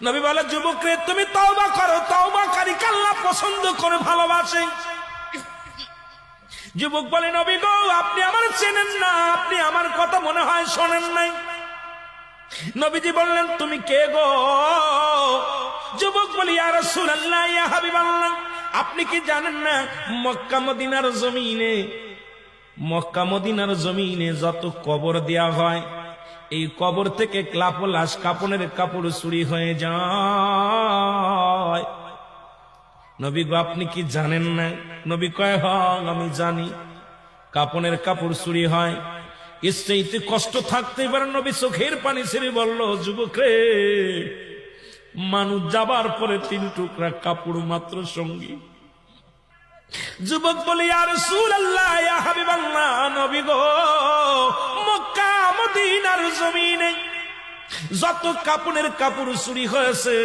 নবী বলে, যুবক রে তুমি তওবা করো, তওবাকারীকে আল্লাহ পছন্দ করে ভালোবাসে। যুবক বলে, নবী গো আপনি আমার চেনেন না, আপনি আমার কথা মনে হয় শোনেন নাই। নবীজি বললেন, তুমি কে গো? যুবক বলি, ইয়া রাসূলুল্লাহ, ইয়া হাবিবাল্লাহ, আপনি কি জানেন না মক্কা মদিনার জমিনে যত কবর দেয়া হয়, এই কবর থেকে লাশ কাপনের কাপড় চুরি হয়ে যায়। নবী গো আপনি কি জানেন না? নবী কয়, হ্যাঁ আমি জানি, কাপনের কাপড় চুরি হয়। এর চাইতে কষ্ট থাকতে পারে? নবী চোখের পানি ছেড়ে বলল, যুবক রে, মানুষ যাবার পরে 3 টুকরা কাপড় মাত্র সঙ্গী। যুবক বলি, ইয়া রাসূলুল্লাহ, ইয়া হাবিবাল্লাহ, নবী গো মক্কা মদিনার জমিনে যত কাপনের কাপড় চুরি হয়েছে,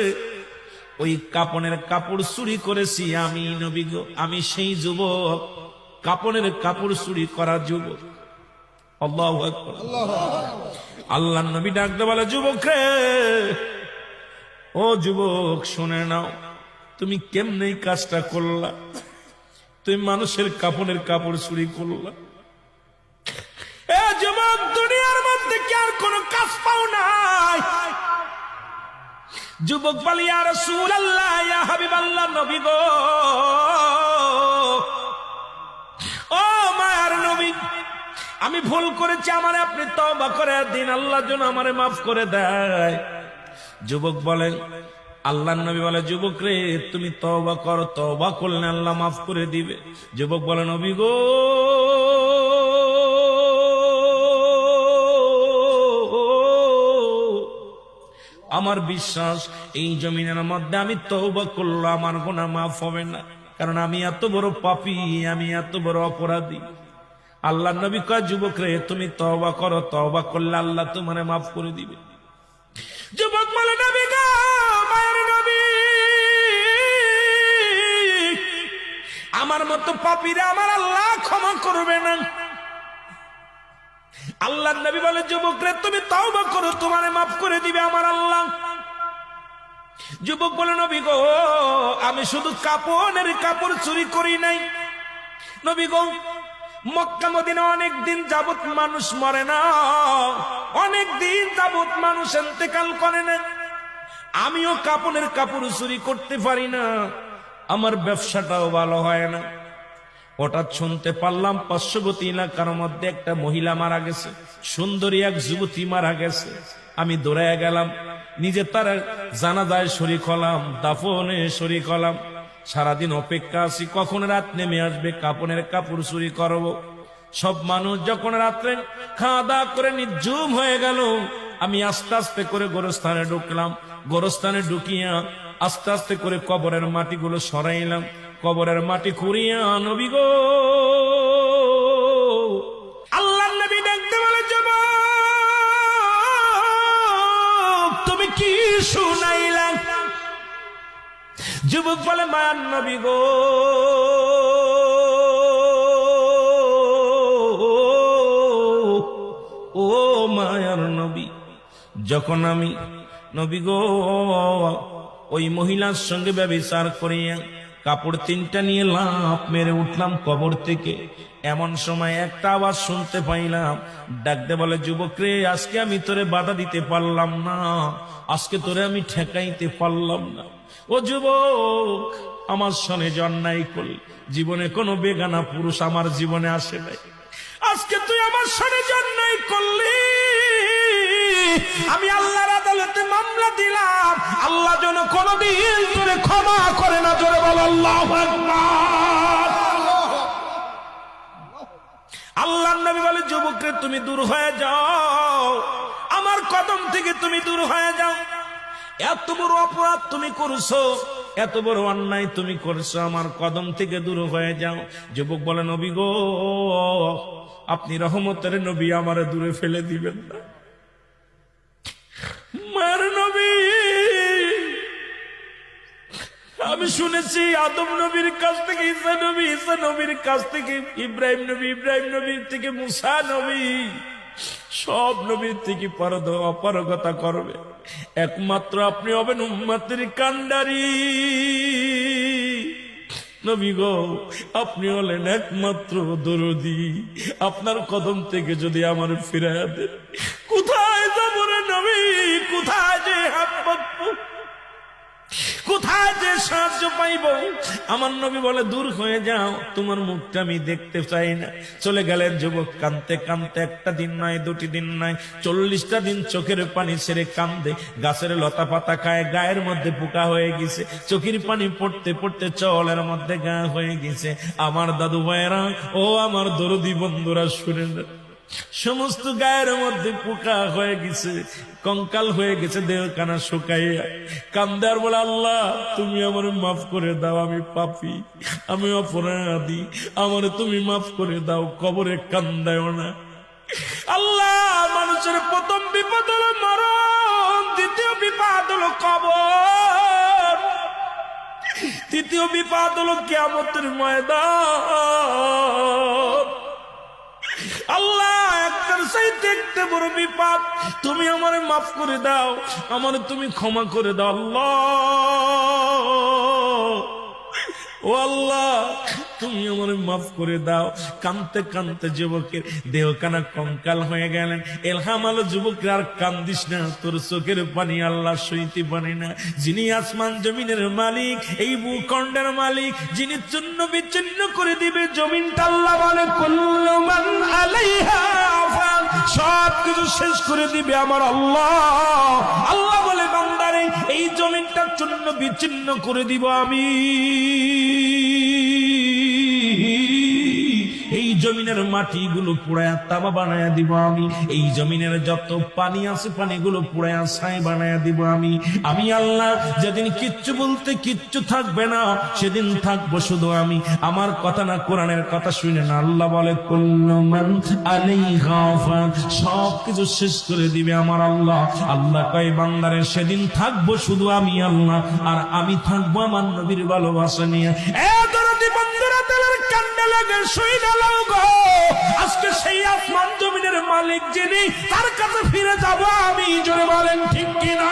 ওই কাপনের কাপড় চুরি করেছি আমি নবী গো, আমি সেই যুবক, কাপনের কাপড় চুরি করা যুবক। আল্লাহু আকবার। আল্লাহর নবী ডাকতে বলে, যুবক রে, ও যুবক শুনে নাও, তুমি কেমনে এই কাজটা করলা? তুমি মানুষের কাপনের কাপড় চুরি করলা। এ যুবক, দুনিয়ার মধ্যে কি আর কোন কাজ পাও নাই? যুবক বলে, ইয়া রাসূলুল্লাহ, ইয়া হাবিবাল্লাহ, নবী গো, ও মায়ার নবী, আমি ভুল করেছি, আমারে আপনি তওবা করে দিন, আল্লাহ যেন আমারে মাফ করে দেয়। যুবক বলেন, আল্লাহর নবী বলে, যুবক রে তুমি তওবা করো, তওবা করলে আল্লাহ মাফ করে দিবে। যুবক বলে, নবী গো আমার বিশ্বাস এই জমিনের মধ্যে আমি তওবা করলে আমার গুনাহ মাফ হবে না, কারণ আমি এত বড় পাপী, আমি এত বড় অপরাধী। আল্লাহর নবী কয়, যুবক রে তুমি তওবা করো, তওবা করলে আল্লাহ তোমারে মাফ করে দিবে। যুবক বলে, নবী গো, মায়ের নবী, আমার মতো পাপীরে আমার আল্লাহ ক্ষমা করবে না। আল্লাহর নবী বলে, যুবক রে তুমি তওবা করো, তোমারে মাফ করে দিবে আমার আল্লাহ। যুবক বলে, নবী গো আমি শুধু কাপনের কাপড় চুরি করি নাই। নবী গো মক্কা মদিনা অনেক দিন যাবত মানুষ মরে না, অনেক দিন যাবত মানুষ ইন্তেকাল করে না, আমিও কাপনের কাপড় চুরি করতে পারি না, আমার ব্যবসাটাও ভালো হয় না। হঠাৎ শুনতে পারলাম পার্শ্ববর্তী এলাকার মধ্যে একটা মহিলা মারা গেছে, সুন্দরী এক যুবতী মারা গেছে। আমি দৌড়ায় গেলাম, নিজে তার জানাজায় শরীক হলাম, দাফনে শরীক হলাম। সারাদিন অপেক্ষা আছি কখন রাত নেমে আসবে, কাপনের কাপড় চুরি করব। সব মানুষ যখন রাত্রে খাওয়া দাওয়া করে নির্জুম হয়ে গেল, আমি আস্তে আস্তে করে গোরস্থানে ঢুকলাম। গোরস্থানে ঢুকিয়া আস্তে আস্তে করে কবরের মাটিগুলো সরাইলাম, কবরের মাটি খুঁড়িয়া নবী গো আল্লাহর নবী ডাকতে বলে, যুবক তুমি কি শুনাইলা? যুবক বলে, মায়ার নবী গো ও মায়ার নবী, যখন আমি নবী গো ওই মহিলার সঙ্গে ব্যভিচার করিয়া কাপড় 3টা নিয়ে লাফ মেরে উঠলাম কবর থেকে, এমন সময় একটা আওয়াজ শুনতে পাইলাম, ডাকতে বলে, যুবক রে আজকে আমি তোরে বাধা দিতে পারলাম না, আজকে তোরে আমি ঠেকাইতে পারলাম না। ও যুবক, আমার সনে অন্যায় করলি, জীবনে কোনো বেগানা পুরুষ আমার জীবনে আসে নাই, আজকে তুই আমার সনে অন্যায় করলি, আমি আল্লাহর আদালতে মামলা দিলাম, আল্লাহ যেন কোনদিন তোরে ক্ষমা করে না। জোরে বল আল্লাহু আকবার। আল্লাহর নবী বলে, যুবক রে তুমি দূর হয়ে যাও, আমার কদম থেকে তুমি দূর হয়ে যাও, এত বড় অপরাধ তুমি করছো, এত বড় অন্যায় তুমি করছো, আমার কদম থেকে দূর হয়ে যাও। যুবক বলে, নবী গো আপনি রহমতের নবী, আমারে দূরে ফেলে দিবেন না। মার নবী, আমি শুনেছি আদম নবীর কাছ থেকে ঈসা নবী, ঈসা নবীর কাছ থেকে ইব্রাহিম নবী, ইব্রাহিম নবীর থেকে মুসা নবী, সব নবীর থেকে অপারগতা করবে, একমাত্র আপনি হবেন উম্মতের কান্ডারি। নবী গো, আপনি হলেন একমাত্র দরদি, আপনার কদম থেকে যদি আমার ফিরাইয়া দেন, কোথায় যাব রে নবী, কোথায় যে হাত পাতবো, কোথায় যে সাহায্য পাইব? আমার নবী বলে, দূর হয়ে যাও, তোমার মুখটা আমি দেখতে চাই না। চলে গেলেন যুবক কানতে কানতে, একটা দিন নয়, দুটি দিন নয়, 40টা দিন চোখের পানি ছেড়ে কান্দে। গাছের লতা পাতা খায়, গায়ের মধ্যে পোকা হয়ে গেছে, চোখের পানি পড়তে পড়তে চলের মধ্যে গা হয়ে গেছে। আমার দাদু ভাইয়েরা, ও আমার দরদি বন্ধুরা, শুনেন, সমস্ত গায়ের মধ্যে পোকা হয়ে গেছে, কঙ্কাল হয়ে গেছে, দেহখানা শুকাইয়া কান্দে আর বলে, আল্লাহ তুমি আমার মাফ করে দাও, আমি পাপী, আমি অপরাধী, আমার তুমি মাফ করে দাও, কবরে কান্দায়ও না। আল্লাহ, মানুষের প্রথম বিপদ হলো মরণ, দ্বিতীয় বিপদ হলো কবর, তৃতীয় বিপদ হলো কিয়ামতের ময়দান। আল্লাহ, একটার চাইতে একটা বড় বিপদ, তুমি আমারে মাফ করে দাও, আমারে তুমি ক্ষমা করে দাও আল্লাহ, ও আল্লাহ তুমি আমারে মাফ করে দাও। কানতে কানতে যুবকের দেহখানা কঙ্কাল হয়ে গেলেন। এলহাম আলো, যুবকের আর কান্দিস না, তোর চোখের পানি আল্লাহ সইতে পারে না। যিনি আসমান জমিনের মালিক, এই ভূখণ্ডের মালিক, যিনি চূর্ণ বিচ্ছিন্ন করে দিবে জমিনটা, আল্লাহ বলে কুল্লু মান আলাইহা ফান, সব কিছু শেষ করে দিবে আমার আল্লাহ। আল্লাহ বলে, বান্দারে এই জমিনটা চূর্ণ বিচ্ছিন্ন করে দিব আমি, এই জমিনের মাটিগুলো পুড়ায়া তামা বানায়া দিব আমি, এই জমিনের যত পানি আছে পানিগুলো পুড়ায়া ছাই বানায়া দিব আমি। আমি আল্লাহ যেদিন কিচ্ছু বলতে কিচ্ছু থাকবে না, সেদিন থাকবো শুধু আমি। আমার কথা না, কোরআনের কথা শুনে না। আল্লাহ বলে কুল্লু মান আলাইহা ফান, সব কিছু শেষ করে দিবে আমার আল্লাহ। আল্লাহ কয়, বান্দারে সেদিন থাকবো শুধু আমি আল্লাহ, আর আমি থাকবো আমার নবীর ভালোবাসা নিয়ে। বন্ধুরা, তেলের কান্ডা লাগে সই না লাও গো, আজকে সেই আসমান জমিনের মালিক যিনি, তার কাছে ফিরে যাব আমি। জোরে বলেন ঠিক কিনা?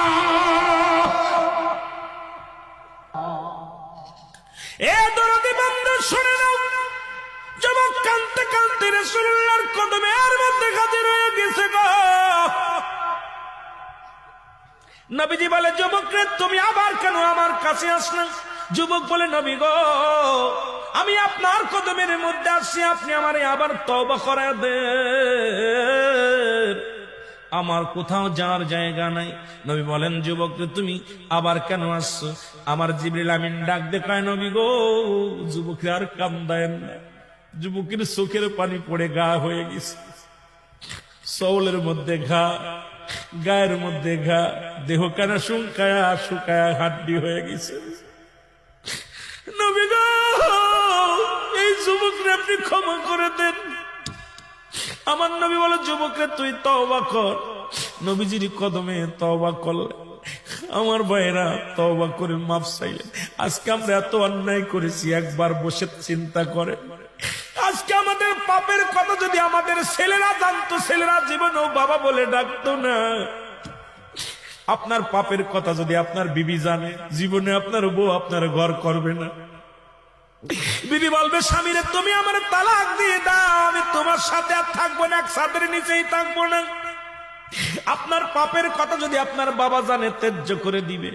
এ দরদি বান্দা শুনে নাও, যুবক কানতে কানতে রাসূলুল্লাহর কদমের মধ্যে হাজির হয়ে গেছে গো। নবীজি বলে, যুবক রে, তুমি আবার কেন আমার কাছে আসলে? যুবক বলে, নবী গো, আমি আপনার কদমের মধ্যে আসছি, আপনি আমারে আবার তওবা করায় দেন, আমার কোথাও যাওয়ার জায়গা নাই। নবী বলেন, যুবক তুমি আবার কেন আসছো? আমার জিবরিল আমিন ডাক দেখায়, নবী গো, যুবকের আর কান্দায়েন না। যুবকের চোখের পানি পড়ে গা হয়ে গেছে, চৌলের মধ্যে ঘা, গায়ের মধ্যে ঘা, দেহ কানা শুকায়া শুকায়া হাড্ডি হয়ে গেছে। নবী গো, এই যুবকরে আপনি ক্ষমা করে দেন। আমার নবী বলে, যুবকরে তুই তওবা কর। নবীজির কদমে তওবা করলেন। আমার ভাইয়েরা, তওবা করে মাফ চাইলেন। আজকে আমরা এত অন্যায় করেছি, একবার বসে চিন্তা করে, আজকে আমাদের পাপের কথা যদি আমাদের ছেলেরা জানতো, ছেলেরা জীবনেও বাবা বলে ডাকতো না। আপনার পাপের কথা যদি আপনার বিবি জানে, জীবনে আপনার বউ আপনার ঘর করবে না। বিবি বলবে, স্বামীরে তুমি আমার তালাক দিয়ে দাও, আমি তোমার সাথে আর থাকবো না, এক ছাদের নিচেই থাকবো না। আপনার পাপের কথা যদি আপনার বাবা জানে, ত্যায্য করে দিবে।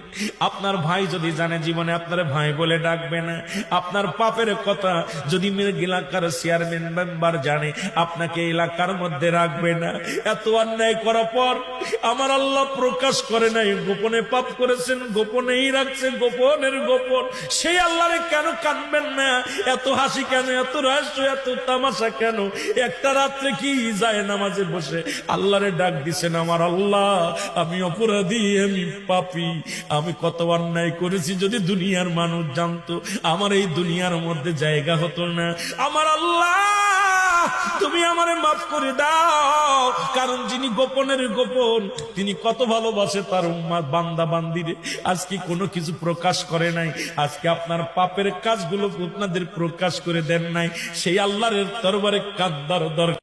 আপনার ভাই যদি জানে, জীবনে আপনার ভাই বলে ডাকবে না। আপনার পাপের কথা যদি এলাকার চেয়ারম্যান মেম্বার জানে, আপনাকে এলাকার মধ্যে রাখবে না। এত অন্যায় করার পর আমার আল্লাহ প্রকাশ করে নাই, গোপনে পাপ করেছেন, গোপনেই রাখছেন, গোপনের গোপন। সেই আল্লাহরে কেন কানবেন না? এত হাসি কেন, এত রহস্য, এত তামাশা কেন? একটা রাত্রে কি যায় নামাজে বসে আল্লাহরে ডাক দিছে, আমার আল্লাহ, আমি অপরাধী, আমি পাপী, আমি কত অন্যায় করেছি। যদি দুনিয়ার মানুষ জানতো, আমার এই দুনিয়ার মধ্যে জায়গা হতো না। আমার আল্লাহ, তুমি আমারে মাফ করে দাও। কারণ যিনি গোপনের গোপন, তিনি কত ভালোবাসে তার উম্মাত বান্দা বান্দিরে। আজকে কোনো কিছু প্রকাশ করে নাই, আজকে আপনার পাপের কাজগুলো আপনাদের প্রকাশ করে দেন নাই। সেই আল্লাহর দরবারে কাঁদার দরকার।